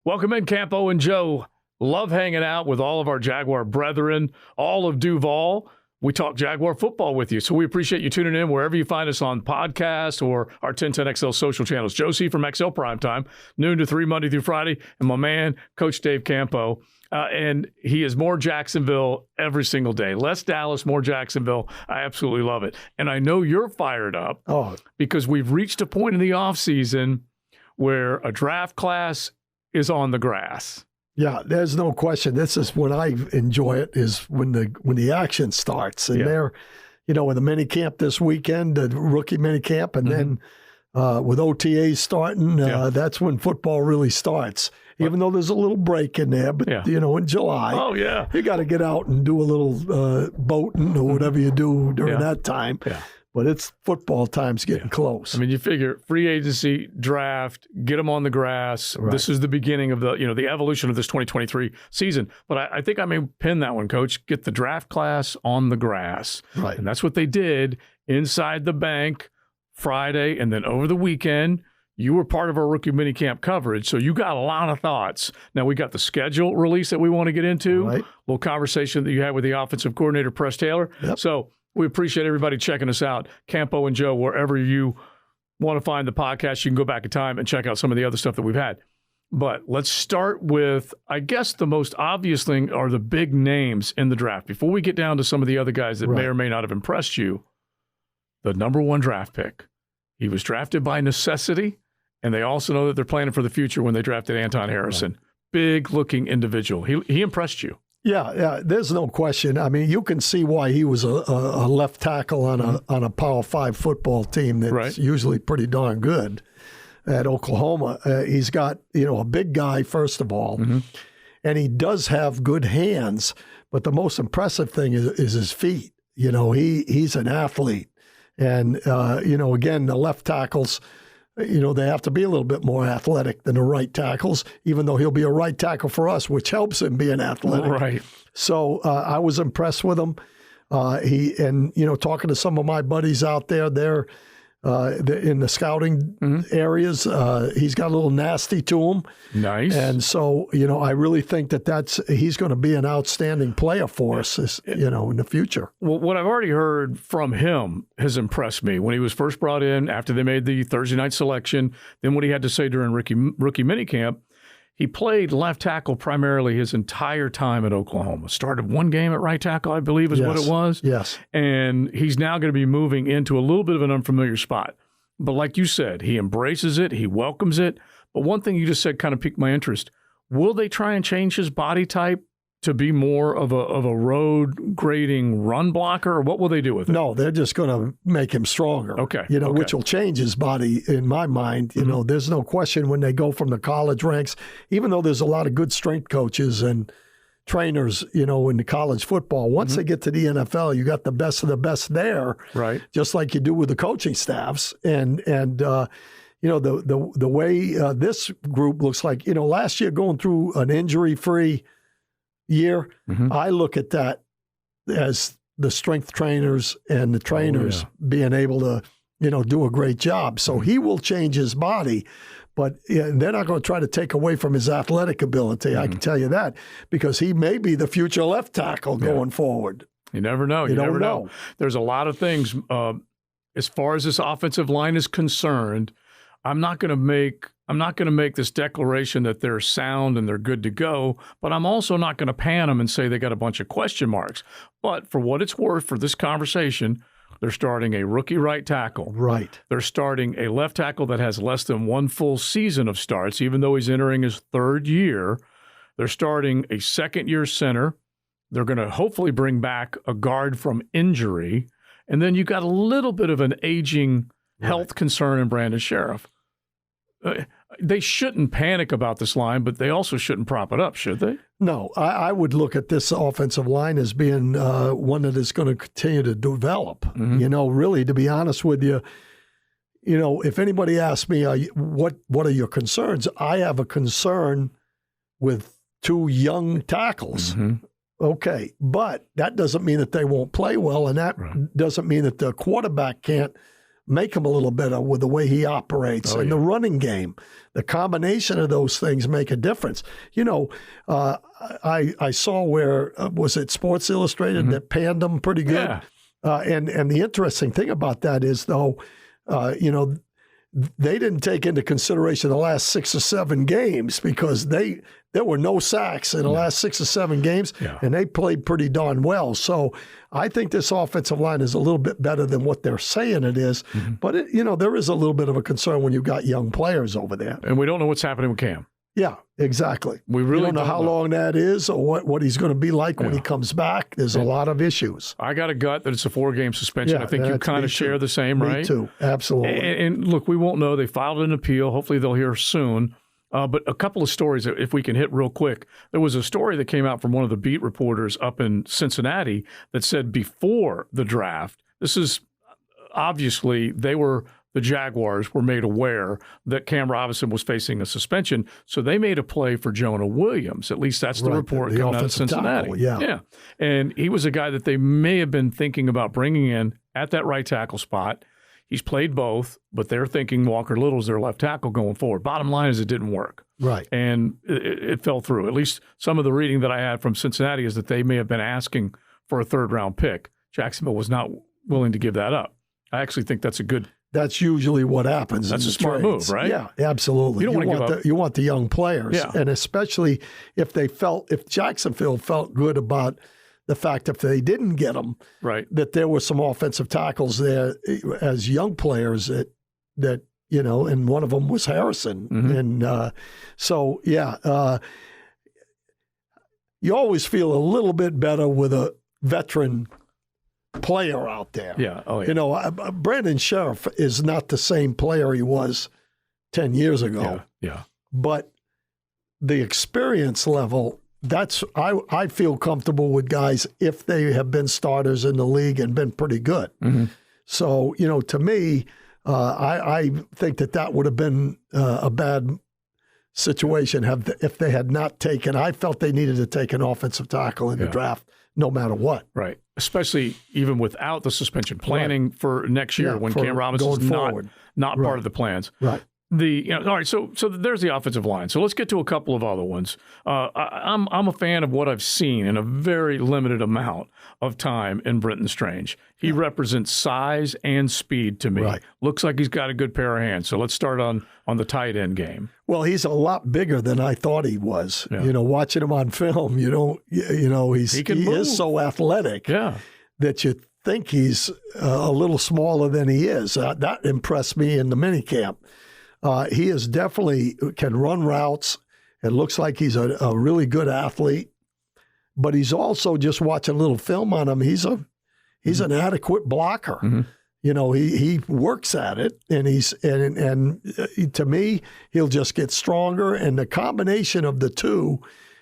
Welcome in, Campo and Joe. Love hanging out with all of our Jaguar brethren, all of Duval. We talk Jaguar football with you, so we appreciate you tuning in wherever you find us on podcast or our 1010XL social channels. Josie from XL Primetime, noon to 3 Monday through Friday, and my man, Coach Dave Campo. And he is more Jacksonville every single day. Less Dallas, more Jacksonville. I absolutely love it. And I know you're fired up because we've reached a point in the offseason where a draft class is on the grass. Yeah, there's no question. This is when I enjoy it, is when the action starts. And they're, with the minicamp this weekend, the rookie minicamp, and then with OTAs starting, that's when football really starts. Even though there's a little break in there, but, in July, you got to get out and do a little boating or whatever you do during that time. Yeah. But it's football time's getting close. I mean, you figure free agency, draft, get them on the grass. Right. This is the beginning of the evolution of this 2023 season. But I think I may pin that one, Coach. Get the draft class on the grass. Right. And that's what they did inside the bank Friday, and then over the weekend. You were part of our rookie minicamp coverage, so you got a lot of thoughts. Now, we got the schedule release that we want to get into. Right. A little conversation that you had with the offensive coordinator, Press Taylor. Yep. So we appreciate everybody checking us out. Campo and Joe, wherever you want to find the podcast, you can go back in time and check out some of the other stuff that we've had. But let's start with, I guess, the most obvious thing are the big names in the draft. Before we get down to some of the other guys that may or may not have impressed you, the number one draft pick. He was drafted by necessity, and they also know that they're planning for the future when they drafted Anton Harrison. Right. Big-looking individual. He impressed you. Yeah, there's no question. I mean, you can see why he was a left tackle on a Power 5 football team that's usually pretty darn good at Oklahoma. He's got, a big guy, first of all, and he does have good hands, but the most impressive thing is his feet. He's an athlete. And, again, the left tackles, they have to be a little bit more athletic than the right tackles, even though he'll be a right tackle for us, which helps him being athletic. Right. So I was impressed with him. Talking to some of my buddies out there, they're in the scouting areas. He's got a little nasty to him. Nice. And so, I really think that he's going to be an outstanding player for us, in the future. Well, what I've already heard from him has impressed me. When he was first brought in, after they made the Thursday night selection, then what he had to say during rookie minicamp, he played left tackle primarily his entire time at Oklahoma. Started one game at right tackle, I believe is what it was. Yes. And he's now going to be moving into a little bit of an unfamiliar spot. But like you said, he embraces it. He welcomes it. But one thing you just said kind of piqued my interest. Will they try and change his body type to be more of a road grading run blocker, or what will they do with it? No, they're just going to make him stronger. Okay. Which will change his body in my mind. There's no question when they go from the college ranks, even though there's a lot of good strength coaches and trainers, in the college football. Once they get to the NFL, you got the best of the best there. Right. Just like you do with the coaching staffs. And the way this group looks like, last year going through an injury-free year, I look at that as the strength trainers and the trainers being able to, do a great job. So he will change his body, but they're not going to try to take away from his athletic ability. I can tell you that, because he may be the future left tackle going forward. You never know. You never know. There's a lot of things. As far as this offensive line is concerned, I'm not going to make this declaration that they're sound and they're good to go, but I'm also not going to pan them and say they got a bunch of question marks. But for what it's worth for this conversation, they're starting a rookie right tackle. Right. They're starting a left tackle that has less than one full season of starts, even though he's entering his third year. They're starting a second-year center. They're going to hopefully bring back a guard from injury. And then you got a little bit of an aging health concern in Brandon Sheriff. They shouldn't panic about this line, but they also shouldn't prop it up, should they? No, I would look at this offensive line as being one that is going to continue to develop. Really, to be honest with you, if anybody asks me, what are your concerns? I have a concern with two young tackles. Okay, but that doesn't mean that they won't play well, and that doesn't mean that the quarterback can't make him a little better with the way he operates and the running game. The combination of those things make a difference. You know, I saw where, was it Sports Illustrated that panned him pretty good? Yeah. And the interesting thing about that is, though, you know, they didn't take into consideration the last 6 or 7 games because there were no sacks in the last 6 or 7 games, and they played pretty darn well. So I think this offensive line is a little bit better than what they're saying it is. But, you know, there is a little bit of a concern when you've got young players over there. And we don't know what's happening with Cam. Yeah, exactly. We really don't know how long that is or what he's going to be like when he comes back. There's a lot of issues. I got a gut that it's a 4-game suspension. Yeah, I think you kind of share the same, right? Me too, absolutely. And look, we won't know. They filed an appeal. Hopefully they'll hear soon. But a couple of stories, if we can hit real quick. There was a story that came out from one of the beat reporters up in Cincinnati that said before the draft, this is obviously the Jaguars were made aware that Cam Robinson was facing a suspension, so they made a play for Jonah Williams. At least that's the report coming out of Cincinnati. Tackle, yeah. And he was a guy that they may have been thinking about bringing in at that right tackle spot. He's played both, but they're thinking Walker Little's their left tackle going forward. Bottom line is it didn't work. Right. And it fell through. At least some of the reading that I had from Cincinnati is that they may have been asking for a 3rd-round pick. Jacksonville was not willing to give that up. I actually think that's That's usually what happens. That's a smart trades. move, right? Yeah, absolutely. You want the young players, and especially if Jacksonville felt good about the fact if they didn't get them, right, that there were some offensive tackles there as young players that you know, and one of them was Harrison, and so you always feel a little bit better with a veteran player out there. Yeah. Oh, yeah. You know, Brandon Sheriff is not the same player he was 10 years ago. Yeah. But the experience level, I feel comfortable with guys if they have been starters in the league and been pretty good. So, you know, to me, I think that would have been a bad situation if they had not taken. I felt they needed to take an offensive tackle in the draft no matter what. Right. Especially even without the suspension, planning for next year when Cam Robinson's not part of the plans. Right. All right, so there's the offensive line. So let's get to a couple of other ones. I'm a fan of what I've seen in a very limited amount of time in Brenton Strange. He represents size and speed to me. Right. Looks like he's got a good pair of hands. So let's start on the tight end game. Well, he's a lot bigger than I thought he was. Yeah. You know, watching him on film, he is so athletic that you think he's a little smaller than he is. That impressed me in the minicamp. He is definitely can run routes. It looks like he's a really good athlete, but he's also, just watching a little film on him, he's an adequate blocker. You know, he works at it, and to me, he'll just get stronger. And the combination of the two,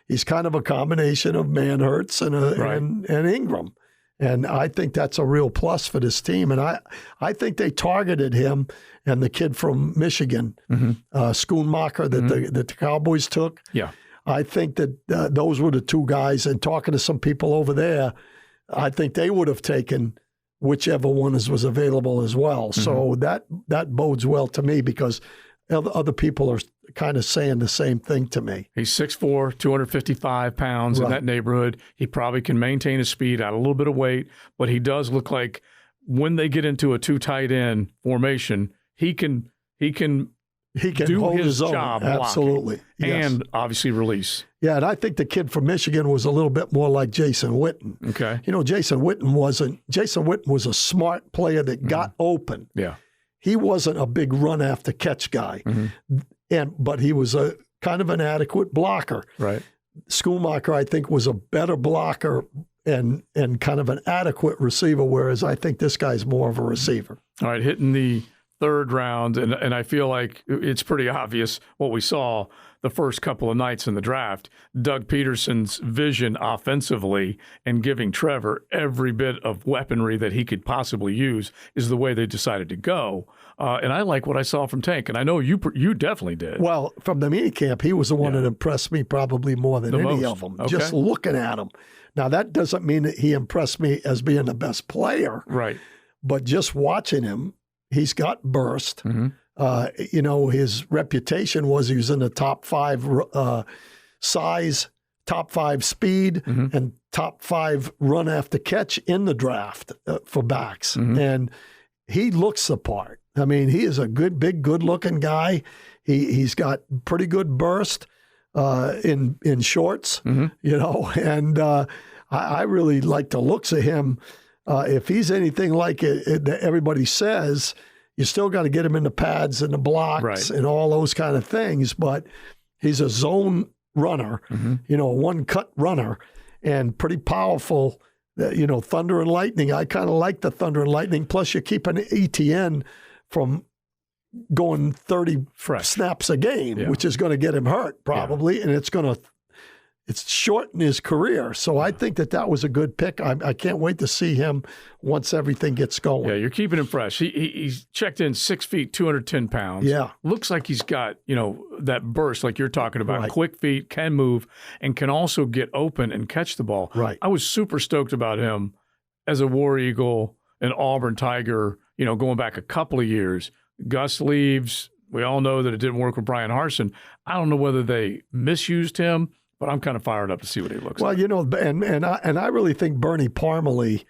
he's kind of a combination of Manhurts and Ingram. And I think that's a real plus for this team. And I think they targeted him and the kid from Michigan, Schoonmaker, that the Cowboys took. Yeah. I think that those were the two guys. And talking to some people over there, I think they would have taken whichever one was available as well. So that bodes well to me, because other people are kind of saying the same thing to me. He's 6'4", 255 pounds in that neighborhood. He probably can maintain his speed, add a little bit of weight, but he does look like when they get into a 2 tight end formation, he can do hold his own. job Absolutely. and obviously release. Yeah, and I think the kid from Michigan was a little bit more like Jason Witten. Okay. You know, Jason Witten was a smart player that got open. Yeah. He wasn't a big run after catch guy. But he was a kind of an adequate blocker. Right. Schoonmaker, I think, was a better blocker and kind of an adequate receiver, whereas I think this guy's more of a receiver. All right, hitting the 3rd round, and I feel like it's pretty obvious what we saw the first couple of nights in the draft. Doug Peterson's vision offensively and giving Trevor every bit of weaponry that he could possibly use is the way they decided to go. And I like what I saw from Tank, and I know you definitely did. Well, from the minicamp, he was the one that impressed me probably more than any of them, just looking at him. Now, that doesn't mean that he impressed me as being the best player. Right. But just watching him, he's got burst. Mm-hmm. His reputation was he was in the top 5 size, top 5 speed, mm-hmm. and top 5 run after catch in the draft for backs. Mm-hmm. And he looks the part. I mean, he is a good looking guy. He's got pretty good burst in shorts, mm-hmm. And I really like the looks of him. If he's anything like that everybody says, you still got to get him in the pads and the blocks and all those kind of things. But he's a zone runner, mm-hmm. a one-cut runner, and pretty powerful. Thunder and lightning. I kind of like the thunder and lightning. Plus, you're keeping ETN from going 30 snaps a game, which is going to get him hurt probably, and it's shorten his career. So I think that was a good pick. I can't wait to see him once everything gets going. Yeah, you're keeping him fresh. He's checked in 6 feet, 210 pounds. Yeah. Looks like he's got, that burst like you're talking about. Right. Quick feet, can move, and can also get open and catch the ball. Right. I was super stoked about him as a War Eagle, an Auburn Tiger, going back a couple of years. Gus leaves. We all know that it didn't work with Brian Harsin. I don't know whether they misused him, but I'm kind of fired up to see what he looks like. Well, and I really think Bernie Parmalee,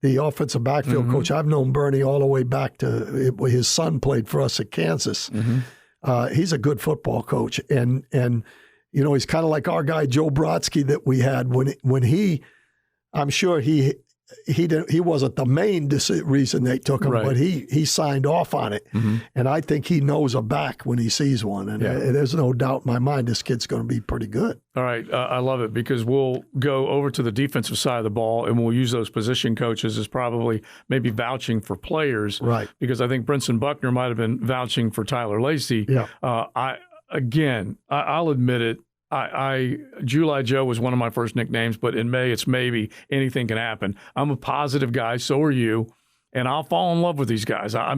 the offensive backfield coach, I've known Bernie all the way back to his son played for us at Kansas. Mm-hmm. He's a good football coach, and he's kind of like our guy Joe Brodsky that we had when he, I'm sure he wasn't the main reason they took him, but he signed off on it. Mm-hmm. And I think he knows a back when he sees one. And there's no doubt in my mind this kid's going to be pretty good. All right. I love it because we'll go over to the defensive side of the ball and we'll use those position coaches as probably maybe vouching for players. Right. Because I think Brinson Buckner might have been vouching for Tyler Lacey. Yeah. I'll admit it. July Joe was one of my first nicknames, but in May it's maybe anything can happen. I'm a positive guy, so are you, and I'll fall in love with these guys. I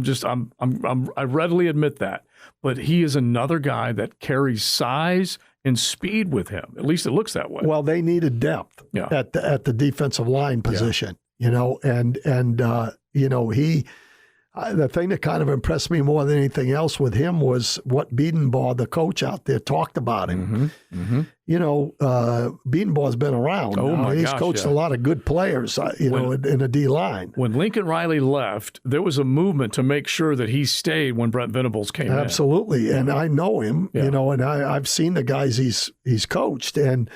readily admit that. But he is another guy that carries size and speed with him. At least it looks that way. Well, they needed depth at the defensive line position, and he. The thing that kind of impressed me more than anything else with him was what Biedenbaugh, the coach out there, talked about him. Mm-hmm. Mm-hmm. Biedenbaugh's been around. Oh, my He's gosh, coached a lot of good players, in the D-line. When Lincoln Riley left, there was a movement to make sure that he stayed when Brent Venables came in. Absolutely. And I know him, and I've seen the guys he's coached. And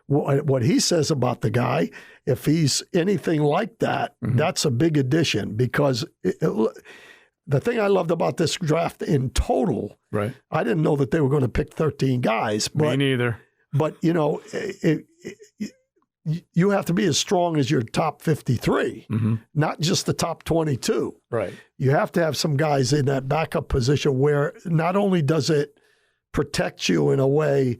what he says about the guy, if he's anything like that, that's a big addition because the thing I loved about this draft in total, I didn't know that they were going to pick 13 guys. But, me neither. But, you have to be as strong as your top 53, not just the top 22. Right. You have to have some guys in that backup position where not only does it protect you in a way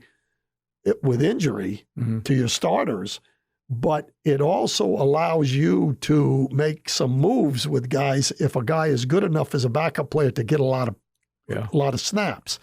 with injury to your starters, but it also allows you to make some moves with guys if a guy is good enough as a backup player to get a lot of snaps.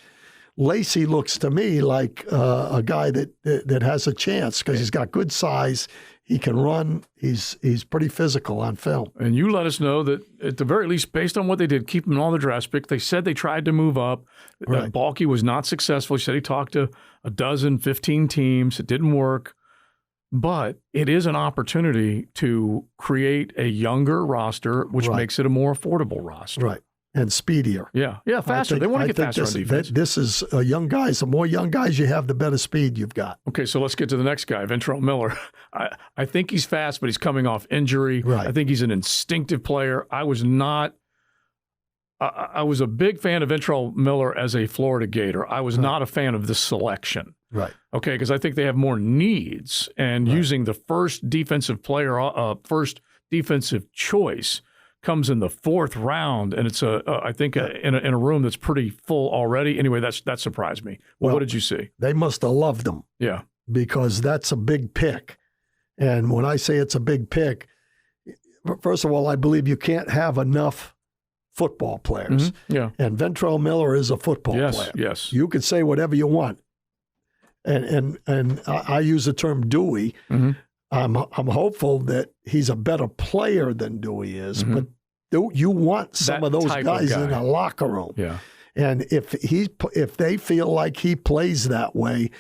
Lacey looks to me like a guy that has a chance because he's got good size. He can run. He's pretty physical on film. And you let us know that at the very least, based on what they did, keep him in all the draft picks. They said they tried to move up. Right. Balky was not successful. He said he talked to 15 teams. It didn't work. But it is an opportunity to create a younger roster, which makes it a more affordable roster. Right. And speedier. Yeah, faster. They want to get faster on defense. This is young guys. The more young guys you have, the better speed you've got. Okay, so let's get to the next guy, Ventrell Miller. I think he's fast, but he's coming off injury. Right. I think he's an instinctive player. I was a big fan of Ventrell Miller as a Florida Gator. I was not a fan of this selection. Right. Okay, because I think they have more needs, and using the first defensive player, first defensive choice comes in the 4th round, and it's I think in a room that's pretty full already. Anyway, that surprised me. Well, what did you see? They must have loved him. Yeah, because that's a big pick, and when I say it's a big pick, first of all, I believe you can't have enough football players. Yeah, and Ventrell Miller is a football player. Yes, you can say whatever you want. And I use the term Dewey. I'm hopeful that he's a better player than Dewey is, but You want some of those guys in a locker room. Yeah. And if they feel like he plays that way,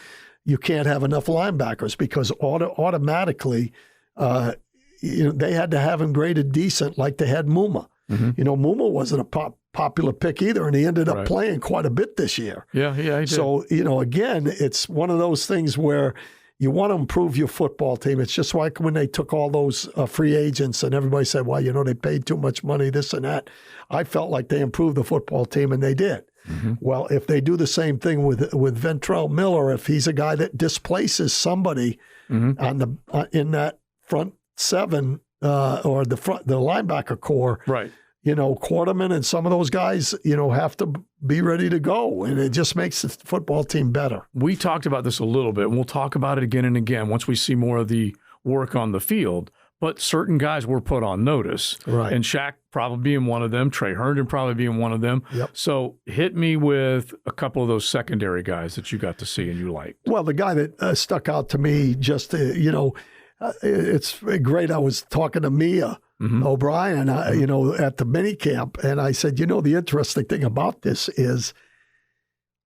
you can't have enough linebackers because automatically, they had to have him graded decent like they had Muma. Mm-hmm. Muma wasn't a popular pick either, and he ended up playing quite a bit this year. Yeah, he did. So, again, it's one of those things where you want to improve your football team. It's just like when they took all those free agents and everybody said, well, they paid too much money, this and that. I felt like they improved the football team, and they did. Mm-hmm. Well, if they do the same thing with Ventrell Miller, if he's a guy that displaces somebody on in that front seven or the linebacker core, right? Quarterman and some of those guys, have to be ready to go, and it just makes the football team better. We talked about this a little bit, and we'll talk about it again and again once we see more of the work on the field. But certain guys were put on notice, right? And Shaq probably being one of them, Trey Herndon probably being one of them. Yep. So hit me with a couple of those secondary guys that you got to see and you liked. Well, the guy that stuck out to me, just it's great. I was talking to Mia O'Brien, at the minicamp, and I said, the interesting thing about this is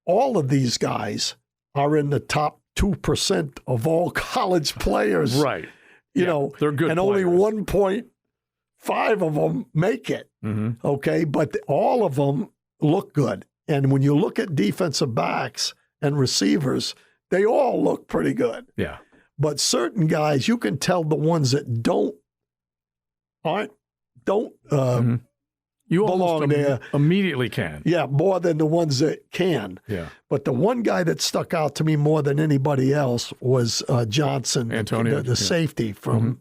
all of these guys are in the top 2% of all college players. Right. They're good and players. Only 1.5 of them make it. Mm-hmm. Okay, but all of them look good. And when you look at defensive backs and receivers, they all look pretty good. Yeah. But certain guys, you can tell the ones that don't you belong there. Immediately can. Yeah, more than the ones that can. Yeah. But the one guy that stuck out to me more than anybody else was Johnson, Antonio, the safety from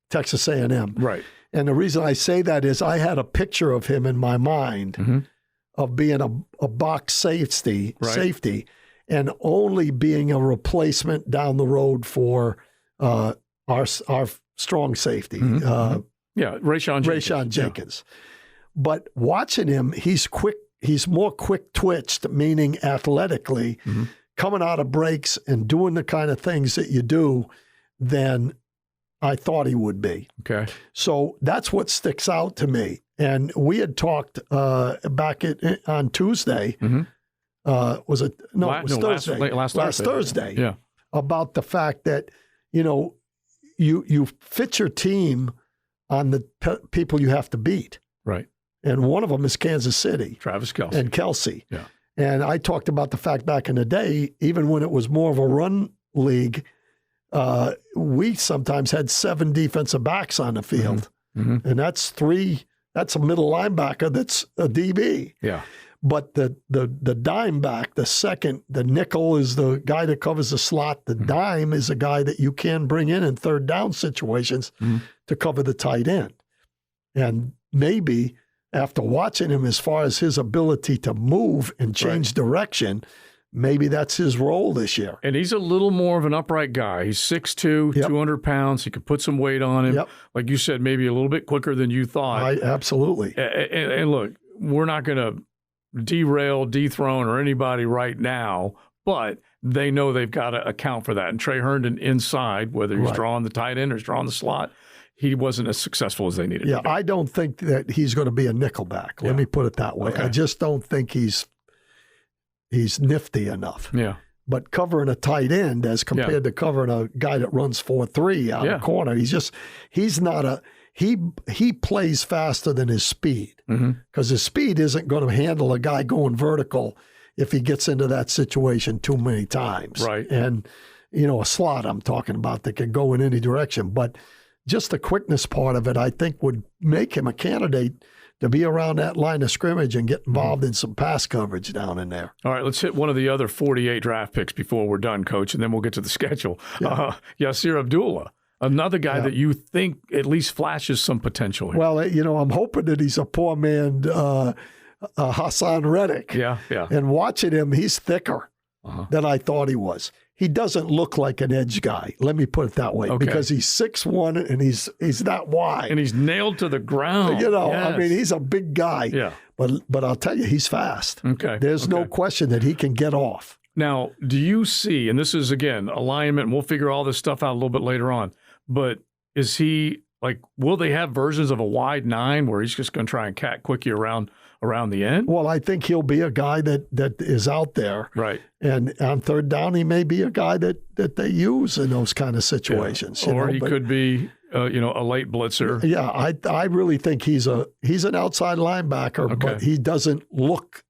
Texas A&M. Right. And the reason I say that is I had a picture of him in my mind of being a box safety, and only being a replacement down the road for our strong safety. Rayshawn Jenkins. Yeah. But watching him, he's quick. He's more quick-twitched, meaning athletically, coming out of breaks and doing the kind of things that you do than I thought he would be. Okay. So that's what sticks out to me. And we had talked back on Tuesday. Was it? No, it was Thursday. Last Thursday. Yeah. About the fact that, you fit your team on the people you have to beat. Right. And one of them is Kansas City. Travis Kelce. And Kelce. Yeah. And I talked about the fact back in the day, even when it was more of a run league, we sometimes had 7 defensive backs on the field. And that's a middle linebacker that's a DB. Yeah. But the dime back, the nickel is the guy that covers the slot. The dime is a guy that you can bring in third down situations to cover the tight end. And maybe after watching him as far as his ability to move and change direction, maybe that's his role this year. And he's a little more of an upright guy. He's 6'2", 200 pounds. He could put some weight on him. Like you said, maybe a little bit quicker than you thought. Absolutely. And look, we're not going to dethrone, or anybody right now, but they know they've got to account for that. And Trey Herndon inside, whether he's drawing the tight end or he's drawing the slot, he wasn't as successful as they needed to be. I don't think that he's going to be a nickelback. Let me put it that way. Okay. I just don't think he's nifty enough. Yeah. But covering a tight end as compared to covering a guy that runs 4.3 out of the corner, he plays faster than his speed, because his speed isn't going to handle a guy going vertical if he gets into that situation too many times. Right. And, a slot I'm talking about that can go in any direction. But just the quickness part of it, I think, would make him a candidate to be around that line of scrimmage and get involved in some pass coverage down in there. All right, let's hit one of the other 48 draft picks before we're done, Coach, and then we'll get to the schedule. Yasir Abdullah, another guy that you think at least flashes some potential here. Well, I'm hoping that he's a poor man Hassan Reddick. Yeah. And watching him, he's thicker than I thought he was. He doesn't look like an edge guy. Let me put it that way, because he's 6'1" and he's not wide, and he's nailed to the ground. I mean, he's a big guy. Yeah. But I'll tell you, he's fast. Okay. There's no question that he can get off. Now, do you see? And this is again alignment, and we'll figure all this stuff out a little bit later on. But is he Like, will they have versions of a wide 9 where he's just going to try and cat quick you around the end? Well, I think he'll be a guy that is out there. Right. And on third down, he may be a guy that they use in those kind of situations. Yeah. Or he could be, a late blitzer. Yeah, I really think he's an outside linebacker, but he doesn't look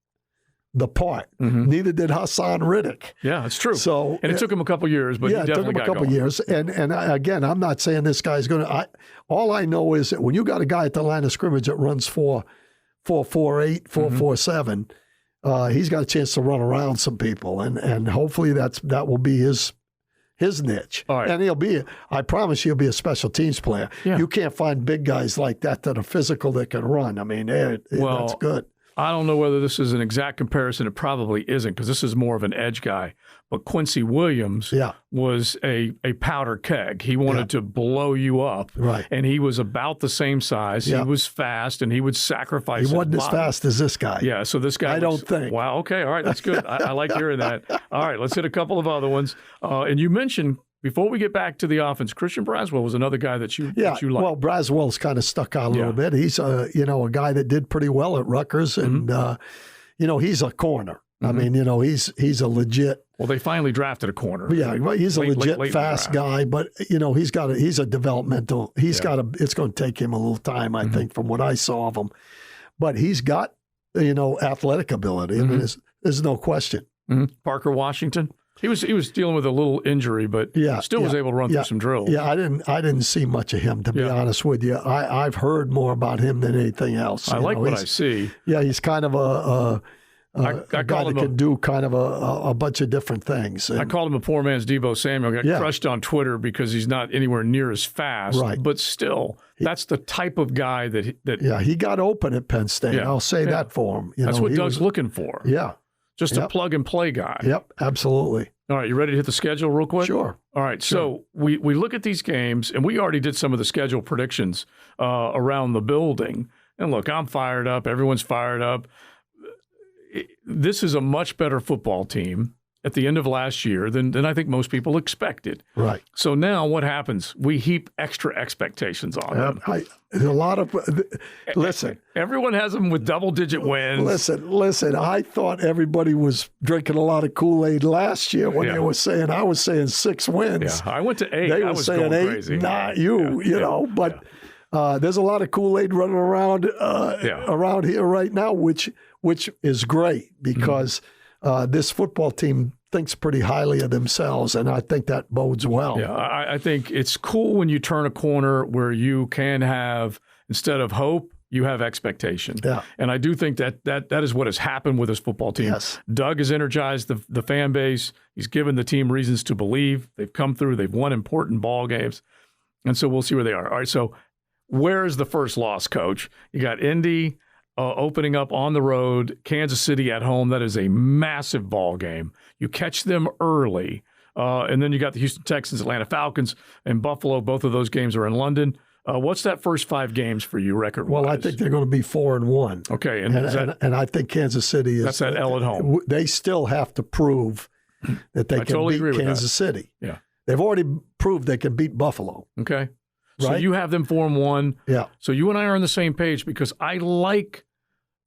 the part. Mm-hmm. Neither did Hassan Riddick. Yeah, it's true. So, and it took him a couple years, but he definitely got going. It took him a couple years. And again, I'm not saying this guy's going to. All I know is that when you got a guy at the line of scrimmage that runs 4.48, 4.47, he's got a chance to run around some people, and hopefully that will be his niche. All right. And I promise he'll be a special teams player. Yeah. You can't find big guys like that are physical that can run. I mean, that's good. I don't know whether this is an exact comparison. It probably isn't, because this is more of an edge guy. But Quincy Williams was a powder keg. He wanted to blow you up. Right. And he was about the same size. Yeah. He was fast, and he would sacrifice He wasn't as fast as this guy. Yeah, so this guy don't think. Wow, okay, all right, that's good. I like hearing that. All right, let's hit a couple of other ones. And you mentioned, before we get back to the offense, Christian Braswell was another guy that you liked. Well, Braswell's kind of stuck out a little bit. He's a guy that did pretty well at Rutgers, and he's a corner. Mm-hmm. I mean, he's a legit. Well, they finally drafted a corner. Yeah, he's a legit fast guy, but he's a developmental. It's going to take him a little time, I think, from what I saw of him. But he's got athletic ability. I mean, there's no question. Mm-hmm. Parker Washington. He was dealing with a little injury, but still was able to run through some drills. Yeah, I didn't see much of him, to be honest with you. I've heard more about him than anything else. I like what I see. Yeah, he's kind of a guy that can do kind of a bunch of different things. And I called him a poor man's Deebo Samuel. Got crushed on Twitter because he's not anywhere near as fast. Right. But still, that's the type of guy that. Yeah, he got open at Penn State. I'll say that for him. That's what Doug's looking for. Yeah. Just a plug-and-play guy. Yep, absolutely. All right, you ready to hit the schedule real quick? Sure. All right, so we look at these games, and we already did some of the schedule predictions around the building. And look, I'm fired up. Everyone's fired up. This is a much better football team at the end of last year than I think most people expected. Right. So now what happens? We heap extra expectations on them. Listen. Everyone has them with double-digit wins. Listen. I thought everybody was drinking a lot of Kool-Aid last year when they were saying, I was saying 6 wins. Yeah, I went to 8. They were saying 8, crazy. Not you, but there's a lot of Kool-Aid running around around here right now, which is great because this football team thinks pretty highly of themselves, and I think that bodes well. Yeah, I think it's cool when you turn a corner where you can have, instead of hope, you have expectation. Yeah. And I do think that is what has happened with this football team. Yes. Doug has energized the fan base. He's given the team reasons to believe. They've come through. They've won important ball games. And so we'll see where they are. All right, so where's the first loss, Coach? You got Indy opening up on the road, Kansas City at home. That is a massive ball game. You catch them early, and then you got the Houston Texans, Atlanta Falcons, and Buffalo. Both of those games are in London. What's that first 5 games for you record-wise? Well, I think they're going to be 4-1. Okay, and I think Kansas City is. That's that L at home. They still have to prove that they can beat Kansas City. Yeah, they've already proved they can beat Buffalo. Okay. Right? So you have them 4-1. Yeah. So you and I are on the same page because I like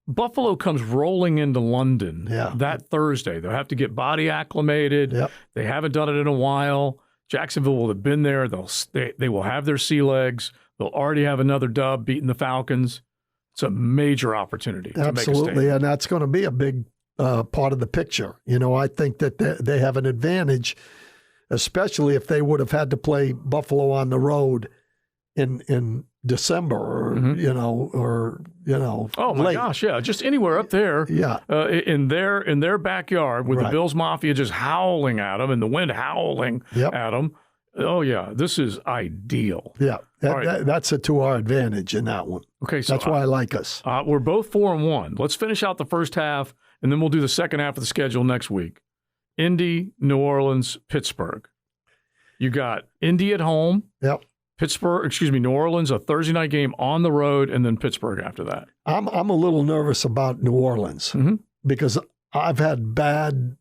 Buffalo comes rolling into London that Thursday. They'll have to get body acclimated. Yep. They haven't done it in a while. Jacksonville will have been there. They will have their sea legs. They'll already have another dub beating the Falcons. It's a major opportunity to make a statement. Absolutely, and that's going to be a big part of the picture. I think that they have an advantage, especially if they would have had to play Buffalo on the road in December or oh my late. Gosh, yeah, just anywhere up there, in their backyard with the Bills Mafia just howling at them and the wind howling at them. Oh yeah, this is ideal. Yeah, that's to our advantage in that one. Okay, so that's why I like us. We're both 4-1. Let's finish out the first half, and then we'll do the second half of the schedule next week. Indy, New Orleans, Pittsburgh. You got Indy at home. Yep. New Orleans, a Thursday night game on the road, and then Pittsburgh after that. I'm a little nervous about New Orleans because I've had bad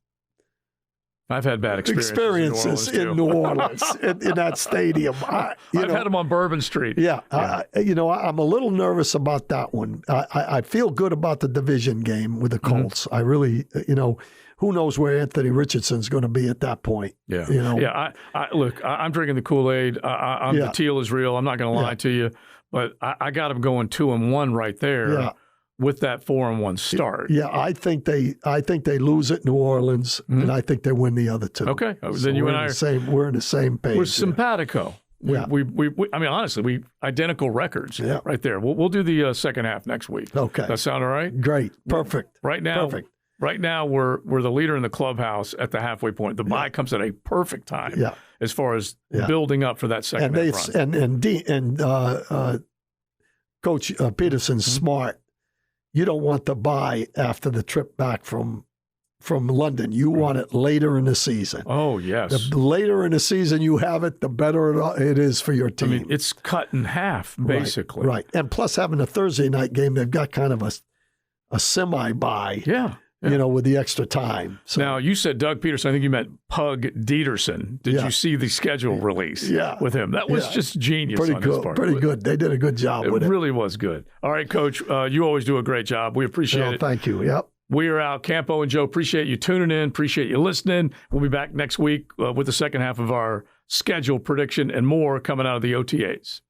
I've had bad experiences in New Orleans in that stadium. I've had them on Bourbon Street. Yeah. I'm a little nervous about that one. I feel good about the division game with the Colts. I really, who knows where Anthony Richardson's going to be at that point. Yeah. Yeah. Look, I'm drinking the Kool-Aid. The teal is real. I'm not going to lie to you, but I got them going 2-1 right there. Yeah. With that 4-1 start. Yeah, I think they lose at New Orleans, and I think they win the other two. Okay, so then you and I we're in the same page. We're simpatico. Yeah. We I mean, honestly, we identical records right there. We'll do the second half next week. Okay, that sound all right? Great, perfect. Right now, we're the leader in the clubhouse at the halfway point. The bye comes at a perfect time. Yeah. As far as building up for that second half run. And Coach Peterson's smart. You don't want the bye after the trip back from London. You want it later in the season. Oh, yes. The later in the season you have it, the better it is for your team. I mean, it's cut in half, basically. Right. And plus having a Thursday night game, they've got kind of a semi-bye. Yeah. With the extra time. So. Now, you said Doug Peterson. I think you meant Pug Dieterson. Did you see the schedule release with him? That was just genius on his part. Pretty good. They did a good job with it. It really was good. All right, Coach, you always do a great job. We appreciate it. Thank you. Yep. We are out. Campo and Joe, appreciate you tuning in. Appreciate you listening. We'll be back next week with the second half of our schedule prediction and more coming out of the OTAs.